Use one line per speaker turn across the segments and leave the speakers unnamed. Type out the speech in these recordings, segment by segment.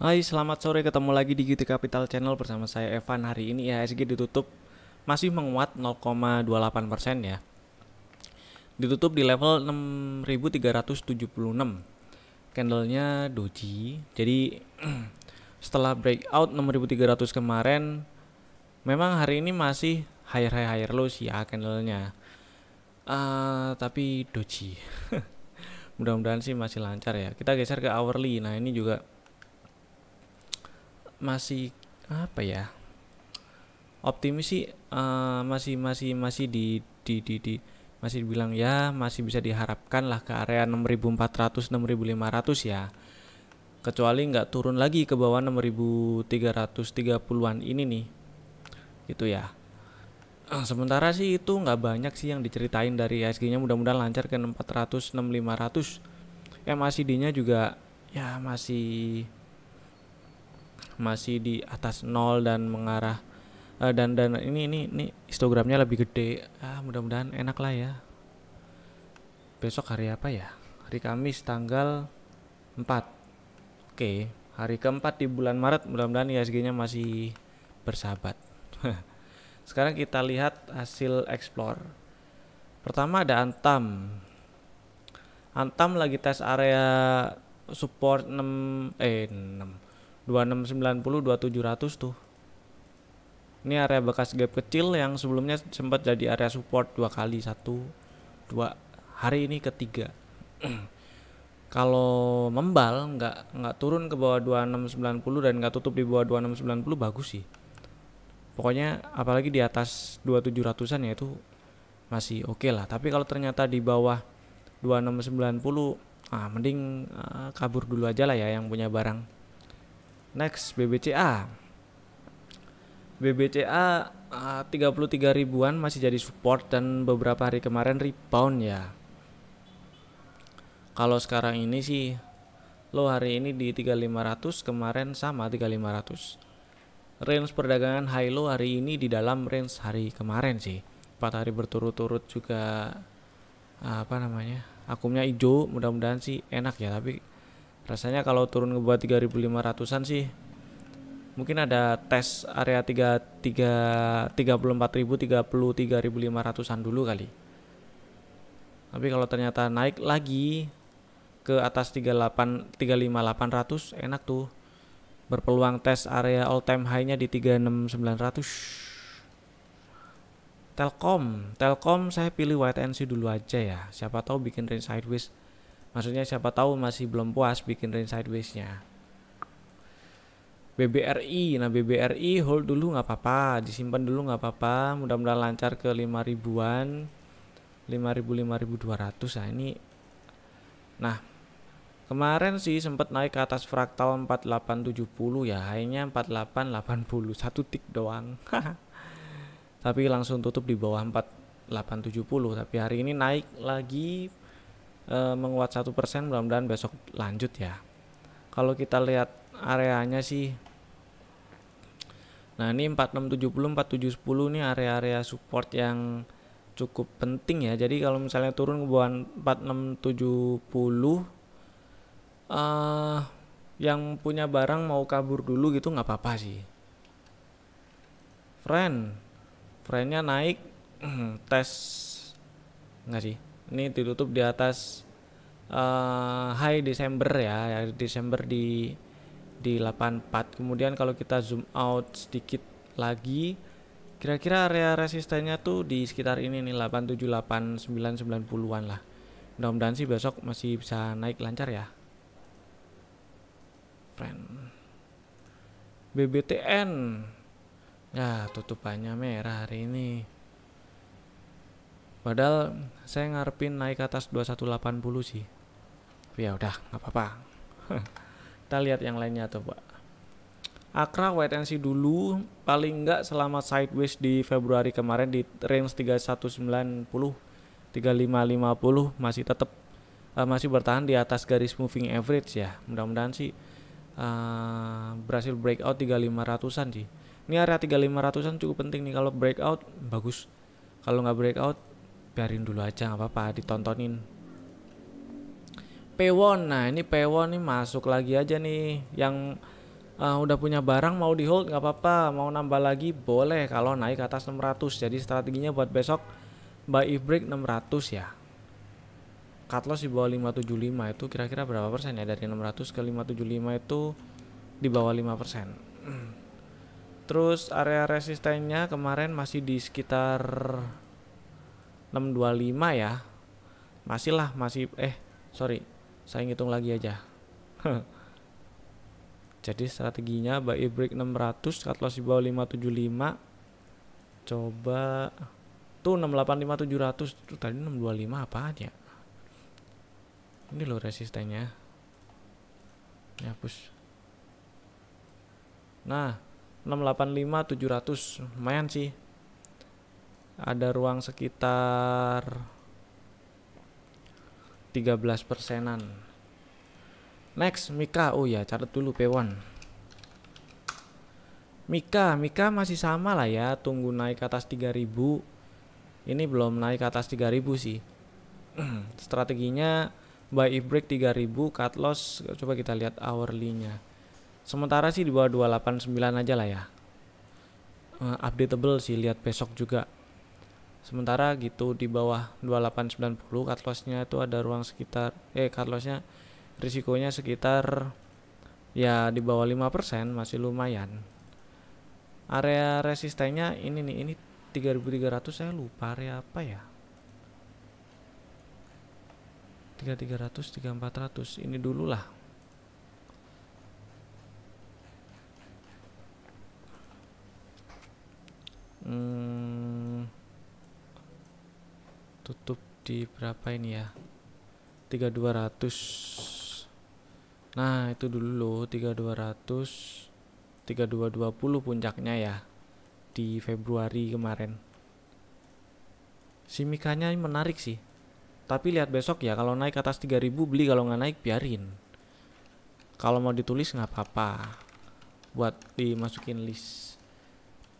Hai, selamat sore, ketemu lagi di GT Capital Channel bersama saya Evan. Hari ini IHSG ditutup masih menguat 0,28% ya. Ditutup di level 6.376. Candlenya doji. Jadi setelah breakout 6.300 kemarin, memang hari ini masih higher low sih ya candlenya. Tapi doji. Mudah-mudahan sih masih lancar ya. Kita geser ke hourly. Nah, ini juga masih apa ya? Optimis sih, masih di masih dibilang ya masih bisa diharapkan lah ke area 6.400 6.500 ya, kecuali nggak turun lagi ke bawah 6.330-an ini nih gitu ya. Sementara sih itu nggak banyak sih yang diceritain dari IHSG-nya, mudah-mudahan lancar ke 6.400 6.500. MACD-nya juga ya masih di atas nol dan mengarah, dan ini histogramnya lebih gede. Mudah-mudahan enak lah ya. Besok hari apa ya? Hari Kamis tanggal 4. Oke, hari keempat di bulan Maret, mudah-mudahan IHSG-nya masih bersahabat. Sekarang kita lihat hasil explore. Pertama ada Antam. Antam lagi tes area support 2690 2700 tuh. Ini area bekas gap kecil yang sebelumnya sempat jadi area support dua kali, satu, dua. Hari ini ketiga. Kalau membal nggak turun ke bawah 2690 dan nggak tutup di bawah 2690 bagus sih. Pokoknya apalagi di atas 2700-an ya itu masih oke lah. Tapi kalau ternyata di bawah 2690, mending kabur dulu aja lah ya yang punya barang. Next BBCA. BBCA 33 ribuan masih jadi support dan beberapa hari kemarin rebound ya. Kalau sekarang ini sih low hari ini di 3500, kemarin sama 3500. Range perdagangan high low hari ini di dalam range hari kemarin sih. 4 hari berturut-turut juga akumnya hijau, mudah-mudahan sih enak ya. Tapi rasanya kalau turun ke bawah 3500-an sih mungkin ada tes area 34.000 33.500-an dulu kali. Tapi kalau ternyata naik lagi ke atas 35.800 enak tuh. Berpeluang tes area all time high-nya di 36.900. Telkom saya pilih wait and see dulu aja ya. Siapa tahu bikin range sideways. Maksudnya siapa tahu masih belum puas bikin range sideways-nya. BBRI, nah BBRI hold dulu nggak apa-apa, disimpan dulu nggak apa-apa, mudah-mudahan lancar ke 5 ribuan, 5.200. Nah ini, nah kemarin sih sempat naik ke atas fraktal 4870 ya, high-nya 4880, satu tik doang. Tapi langsung tutup di bawah 4870. Tapi hari ini naik lagi, menguat 1%, mudah-mudahan besok lanjut ya. Kalau kita lihat areanya sih, nah ini 4670 4710 nih area-area support yang cukup penting ya. Jadi kalau misalnya turun ke bawah 4670, yang punya barang mau kabur dulu gitu nggak apa-apa sih. Friendnya naik, tes nggak sih, ini ditutup di atas high Desember ya, Desember di 84. Kemudian kalau kita zoom out sedikit lagi, kira-kira area resistennya tuh di sekitar ini nih, 8789 90-an lah. Mudah-mudahan sih besok masih bisa naik lancar ya. Friend. BBTN ya tutupannya merah hari ini. Padahal saya ngarepin naik ke atas 2180 sih. Tapi ya udah nggak apa-apa. Kita lihat yang lainnya tuh Pak. Akra wait and see dulu, paling enggak selama sideways di Februari kemarin di range 3190 3550 masih tetap masih bertahan di atas garis moving average ya. Mudah-mudahan sih berhasil breakout 3500-an sih. Ini area 3500-an cukup penting nih, kalau breakout bagus. Kalau nggak breakout biarin dulu aja, nggak apa-apa, ditontonin. Pewon, nah ini Pewon nih masuk lagi aja nih, yang Udah punya barang mau di hold nggak apa-apa, mau nambah lagi boleh kalau naik ke atas 600. Jadi strateginya buat besok buy if break 600 ya. Cut loss di bawah 575 itu kira-kira berapa persen ya, dari 600 ke 575 itu di bawah 5%. Terus area resistennya kemarin masih di sekitar 625 ya. Masih sorry, saya ngitung lagi aja. Jadi strateginya buy if break 600, cut loss di bawah 575. Coba tuh 685 700 tuh, tadi 625 apaan ya? Ini loh resistennya. Ini hapus. Nah, 685 700 lumayan sih. Ada ruang sekitar 13 persenan. Next, Mika. Oh ya, catat dulu P1. Mika masih sama lah ya, tunggu naik ke atas 3000. Ini belum naik ke atas 3000 sih. Strateginya buy if break 3000, cut loss coba kita lihat hourly-nya. Sementara sih di bawah 289 aja lah ya. Updatable sih, lihat besok juga. Sementara gitu di bawah 2890, cut loss-nya itu ada ruang sekitar cut loss-nya risikonya sekitar ya di bawah 5%, masih lumayan. Area resistennya ini nih, ini 3300, saya lupa area apa ya. 3300, 3400 ini dulu lah. Tutup di berapa ini ya, 3200. Nah itu dulu loh, 3200, 3220 puncaknya ya di Februari kemarin. Si Mikanya menarik sih, tapi lihat besok ya, kalau naik ke atas 3000 beli, kalau nggak naik biarin. Kalau mau ditulis nggak apa-apa buat dimasukin list.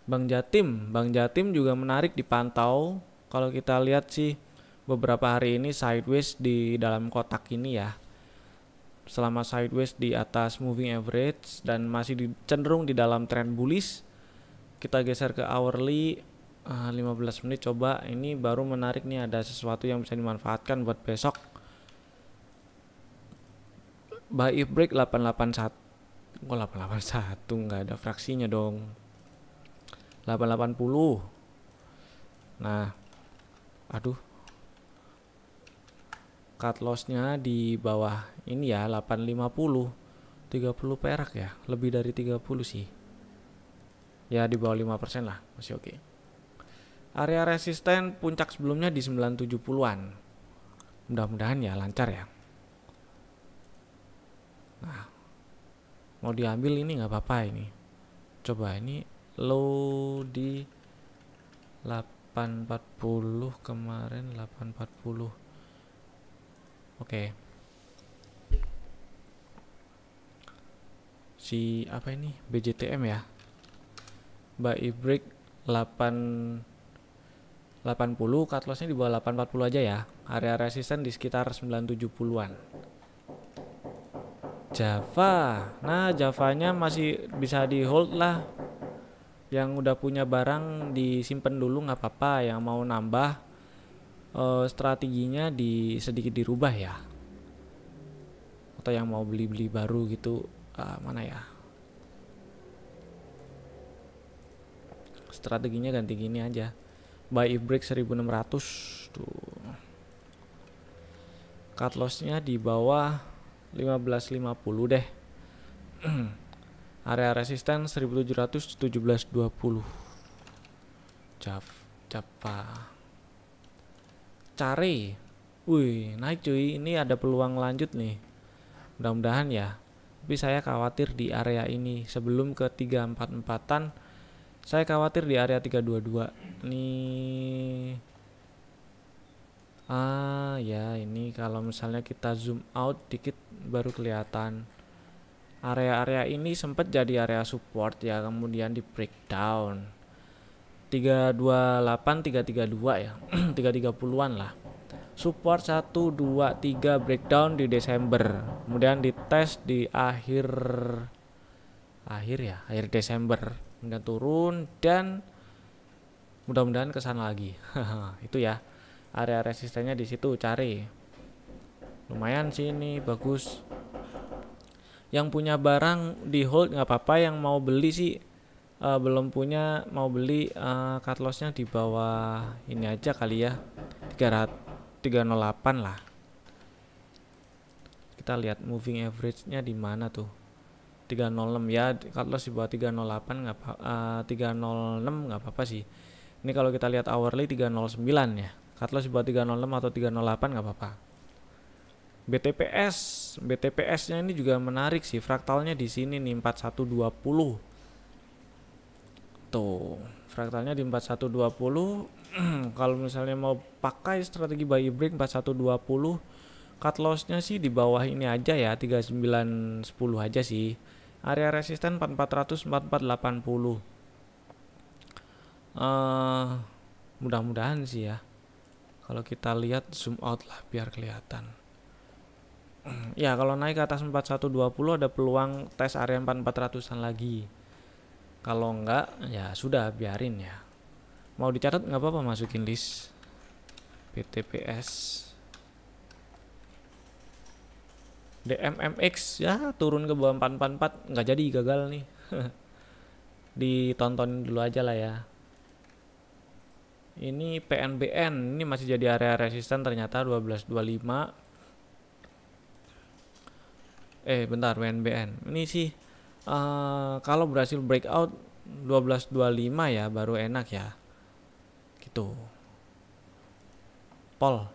Bang Jatim juga menarik dipantau. Kalau kita lihat sih beberapa hari ini sideways di dalam kotak ini ya. Selama sideways di atas moving average dan masih cenderung di dalam trend bullish. Kita geser ke hourly 15 menit coba. Ini baru menarik nih, ada sesuatu yang bisa dimanfaatkan buat besok. Buy if break 881. Kok 881 nggak ada fraksinya dong. 880. Nah, aduh, cut loss-nya di bawah ini ya, 850. 30 perak ya, lebih dari 30 sih. Ya di bawah 5% lah, masih oke. Area resisten puncak sebelumnya di 970-an. Mudah-mudahan ya lancar ya. Nah, mau diambil ini nggak apa-apa ini. Coba ini low di 840 kemarin, 840. Oke. Si apa ini? BJTM ya. Buy if break 880, cut loss-nya di bawah 840 aja ya. Area resisten di sekitar 970-an. Java. Nah, Javanya masih bisa di hold lah. Yang udah punya barang disimpan dulu nggak apa-apa. Yang mau nambah strateginya sedikit dirubah ya. Atau yang mau beli-beli baru gitu, mana ya? Strateginya ganti gini aja. Buy if break 1600 tuh. Cut loss-nya di bawah 1550 deh. Area resisten 1700, 1720. Java. Cari. Wih, naik cuy. Ini ada peluang lanjut nih. Mudah-mudahan ya. Tapi saya khawatir di area ini. Sebelum ke 344-an, saya khawatir di area 322. Nih. Ya ini kalau misalnya kita zoom out dikit baru kelihatan. Area-area ini sempat jadi area support ya, kemudian di breakdown 328 332 ya. 330-an lah. Support 1 2 3 breakdown di Desember. Kemudian dites di akhir akhir Desember kemudian turun dan mudah-mudahan kesana lagi. Itu ya, area resistennya di situ cari. Lumayan sih ini bagus. Yang punya barang di hold nggak apa-apa, yang mau beli sih belum punya, mau beli cut lossnya di bawah ini aja kali ya, 308 lah. Kita lihat moving average-nya di mana tuh, 306 ya, cut loss di bawah 308 nggak 306 nggak apa-apa sih. Ini kalau kita lihat hourly 309 ya, cut loss di bawah 306 atau 308 nggak apa-apa. BTPS-nya ini juga menarik sih, fraktalnya di sini nih 4120. Tuh, fraktalnya di 4120. Kalau misalnya mau pakai strategi buy break 4120, cut loss-nya sih di bawah ini aja ya, 3910 aja sih. Area resisten 4400, 4480. Mudah-mudahan sih ya. Kalau kita lihat zoom out lah biar kelihatan. Ya, kalau naik ke atas 4120 ada peluang tes area 4400-an lagi. Kalau enggak ya sudah, biarin ya. Mau dicatat nggak apa-apa, masukin list. BTPS DMMX ya turun ke bawah 444, nggak jadi, gagal nih. Ditonton dulu aja lah ya. Ini PNBN, ini masih jadi area resisten ternyata 1225. Bentar, PNBN ini sih kalau berhasil breakout 1225 ya baru enak ya gitu. Pol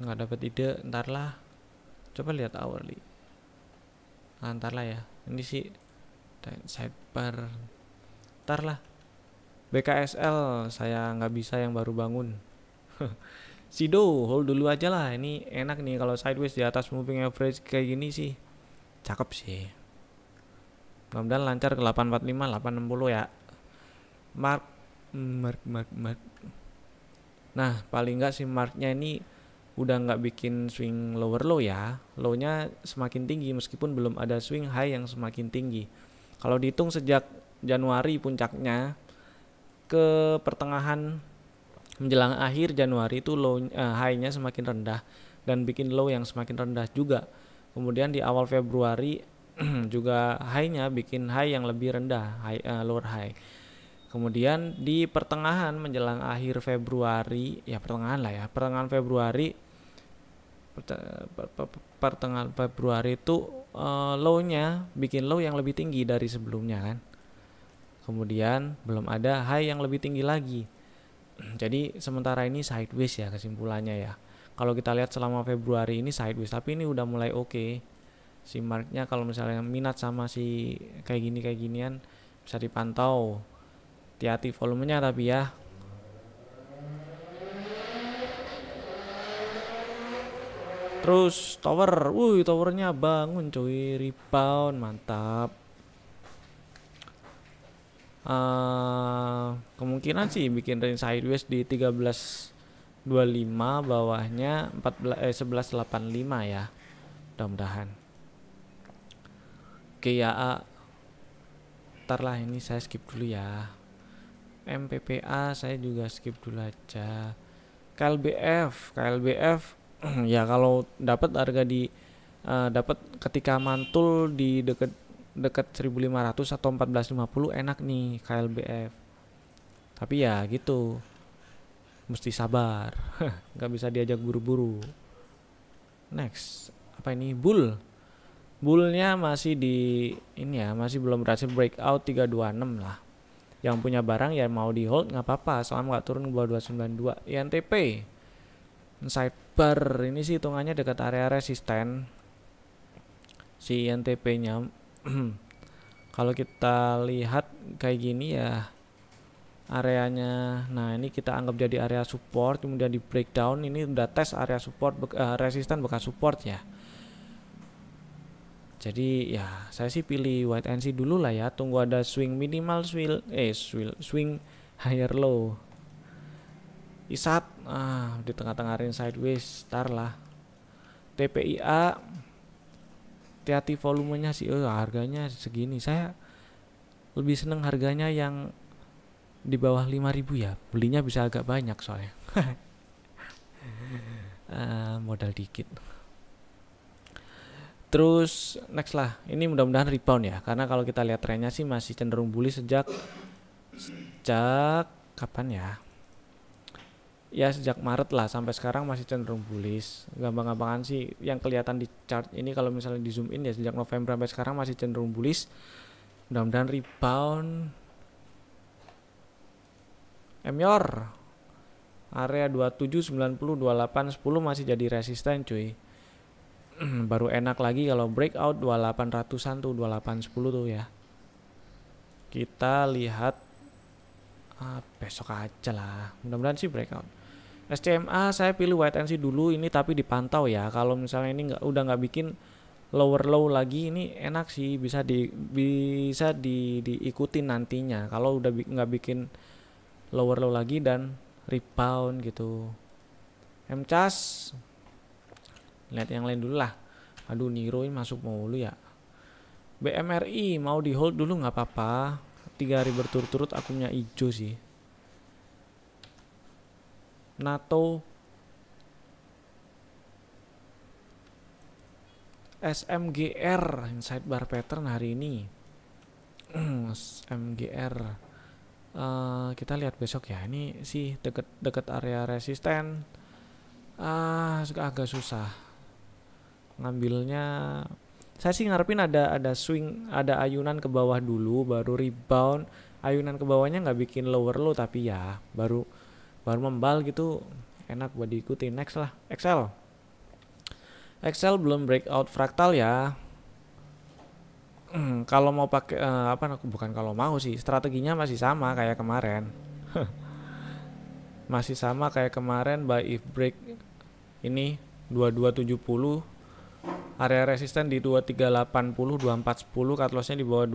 nggak dapat ide, ntar lah, coba lihat hourly. Ntar lah ya, ini sih sidebar, ntar lah. BKSL saya nggak bisa, yang baru bangun. Sido hold dulu aja lah, ini enak nih kalau sideways di atas moving average kayak gini sih, cakep sih. Mudah-mudahan lancar ke 845, 860 ya. Mark. Nah, paling nggak sih marknya ini udah nggak bikin swing lower low ya. Low-nya semakin tinggi meskipun belum ada swing high yang semakin tinggi. Kalau dihitung sejak Januari puncaknya ke pertengahan menjelang akhir Januari itu high-nya semakin rendah dan bikin low yang semakin rendah juga. Kemudian di awal Februari juga high-nya bikin high yang lebih rendah, lower high. Kemudian di pertengahan menjelang akhir Februari, ya pertengahan Februari itu low-nya bikin low yang lebih tinggi dari sebelumnya kan. Kemudian belum ada high yang lebih tinggi lagi. Jadi sementara ini sideways ya kesimpulannya ya. Kalau kita lihat selama Februari ini sideways, tapi ini udah mulai oke. Si marknya kalau misalnya minat sama si kayak ginian bisa dipantau. Hati-hati volumenya tapi ya. Terus tower, towernya bangun cuy, rebound, mantap. Kemungkinan sih bikin range sideways di 1325, bawahnya 1185 ya, mudah-mudahan. Oke ya, ntar lah, ini saya skip dulu ya. MPPA saya juga skip dulu aja. KLBF ya kalau dapat harga di dapat ketika mantul di dekat 1500 atau 1450 enak nih KLBF. Tapi ya gitu, mesti sabar. Nggak bisa diajak buru-buru. Next, apa ini? Bullnya masih di ini ya, masih belum berhasil breakout 326 lah. Yang punya barang ya mau di hold nggak apa-apa, soalnya nggak turun ke bawah 292. INTP sidebar ini sih hitungannya dekat area resisten si INTP-nya. Kalau kita lihat kayak gini ya areanya, nah ini kita anggap jadi area support, kemudian di breakdown ini udah tes area support resisten bekas support ya. Jadi ya saya sih pilih wait and see dulu lah ya, tunggu ada swing minimal swing higher low. ISAT di tengah-tengah range sideways, star lah. TPIA hati-hati volumenya sih, harganya segini. Saya lebih seneng harganya yang di bawah 5.000 ya, belinya bisa agak banyak soalnya. Modal dikit. Terus next lah, ini mudah-mudahan rebound ya, karena kalau kita lihat trennya sih masih cenderung bullish sejak kapan ya? Ya sejak Maret lah sampai sekarang masih cenderung bullish. Gampang-gampangan sih yang kelihatan di chart ini kalau misalnya di zoom in ya, sejak November sampai sekarang masih cenderung bullish. Mudah-mudahan rebound. Emior area 27, 90, 28, 10 masih jadi resisten cuy. Baru enak lagi kalau breakout 2800-an tuh, 2810 tuh ya. Kita lihat besok aja lah. Mudah-mudahan sih breakout. SCMA saya pilih wait and see dulu ini, tapi dipantau ya. Kalau misalnya ini udah nggak bikin lower low lagi, ini enak sih, bisa diikutin nantinya. Kalau udah nggak bikin lower low lagi dan rebound gitu. MCAS lihat yang lain dulu lah. Aduh, Niro ini masuk mulu ya. BMRI mau di hold dulu nggak apa-apa. 3 hari berturut-turut akunnya hijau sih. NATO SMGR inside bar pattern hari ini. SMGR kita lihat besok ya. Ini sih deket area resisten. Agak susah ngambilnya. Saya sih ngarepin ada swing, ada ayunan ke bawah dulu baru rebound. Ayunan ke bawahnya nggak bikin lower low, tapi ya baru membal gitu, enak buat diikuti. Next lah, Excel belum breakout fraktal ya. Kalau mau pakai bukan kalau mau sih, strateginya masih sama kayak kemarin. Masih sama kayak kemarin, buy if break ini 2270, area resisten di 2380, 2410, cut lossnya di bawah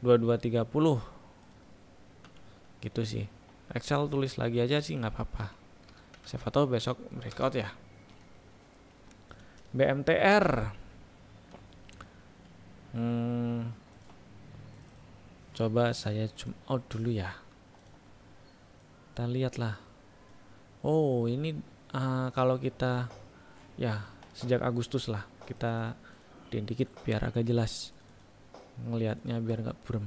2230 gitu sih. Excel tulis lagi aja sih nggak apa-apa, siapa tahu besok breakout ya. BMTR coba saya zoom out dulu ya, kita lihat lah. Oh ini kalau kita ya sejak Agustus lah, kita dikit biar agak jelas ngelihatnya, biar nggak buram.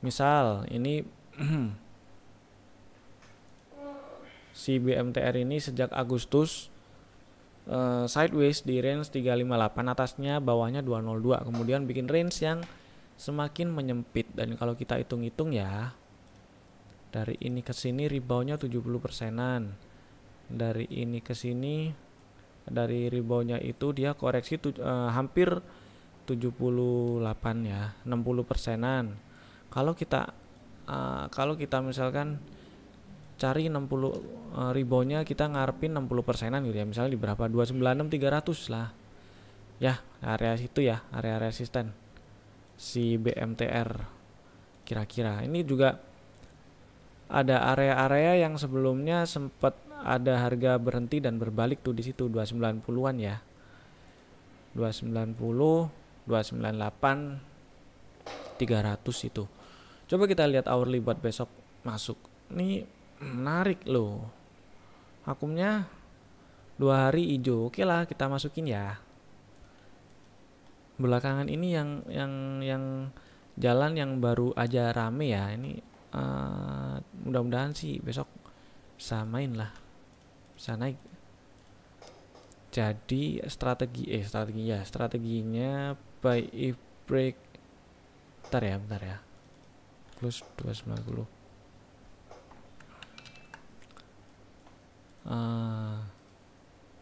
Misal ini si BMTR ini sejak Agustus sideways di range 358, atasnya bawahnya 202, kemudian bikin range yang semakin menyempit. Dan kalau kita hitung-hitung ya, dari ini ke sini reboundnya 70%-an, dari ini ke sini, dari reboundnya itu dia koreksi hampir 78 ya, 60%-an. Kalau kita misalkan cari 60 reboundnya, kita ngarepin 60%-an gitu ya, misalnya di berapa, 296 300 lah ya, area situ ya, area resisten si BMTR kira-kira. Ini juga ada area-area yang sebelumnya sempat ada harga berhenti dan berbalik tuh di situ, 290-an ya, 290, 298, 300 itu. Coba kita lihat hourly buat besok masuk. Ini menarik loh, akumnya 2 hari hijau. Oke lah, kita masukin ya. Belakangan ini yang jalan yang baru aja rame ya. Ini mudah-mudahan sih besok bisa main lah, bisa naik. Jadi strateginya buy if break. Bentar ya. Close 290.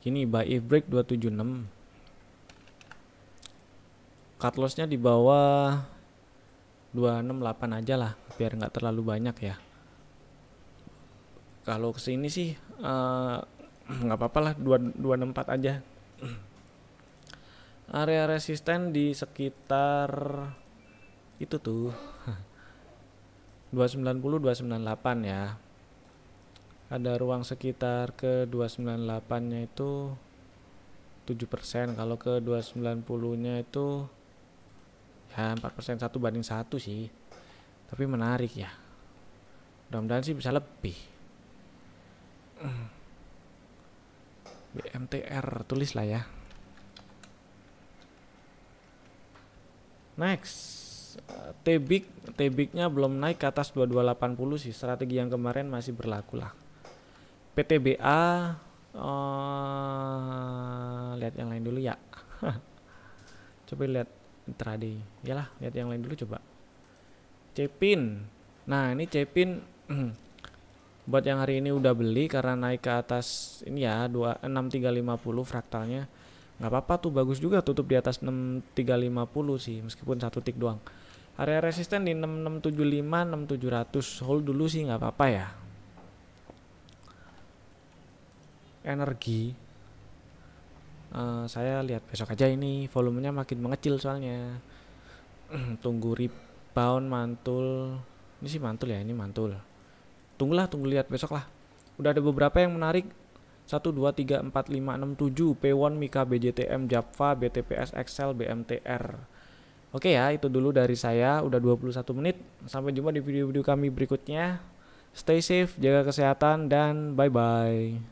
Gini, buy if break 276, cut lossnya di bawah 268 aja lah, biar nggak terlalu banyak ya. Kalau kesini sih nggak apa-apa lah, 264 aja. Area resisten di sekitar itu tuh 290, 298 ya. ada ruang sekitar ke 298 nya itu 7%, kalau ke 290 nya itu ya 4%, 1:1 sih, tapi menarik ya, mudah-mudahan sih bisa lebih. BMTR tulis lah ya. Next, TBIC-nya belum naik ke atas 2280 sih, strategi yang kemarin masih berlaku lah. PTBA lihat yang lain dulu ya. Coba lihat intraday. Yalah, lihat yang lain dulu coba. Cepin. Nah, ini Cepin buat yang hari ini udah beli karena naik ke atas ini ya 6350 fraktalnya. Nggak apa-apa tuh, bagus juga tutup di atas 6350 sih, meskipun satu tick doang. Area resisten di 6675, 6700. Hold dulu sih nggak apa-apa ya. Energi saya lihat besok aja, ini volumenya makin mengecil soalnya. Tunggu rebound mantul. Ini sih mantul ya, ini mantul. Tunggu lihat besok lah. Udah ada beberapa yang menarik. 1, 2, 3, 4, 5, 6, 7 P1, Mika, BJTM, Japfa, BTPS, Excel, BMTR. Oke ya, itu dulu dari saya. Udah 21 menit. Sampai jumpa di video-video kami berikutnya. Stay safe, jaga kesehatan, dan bye-bye.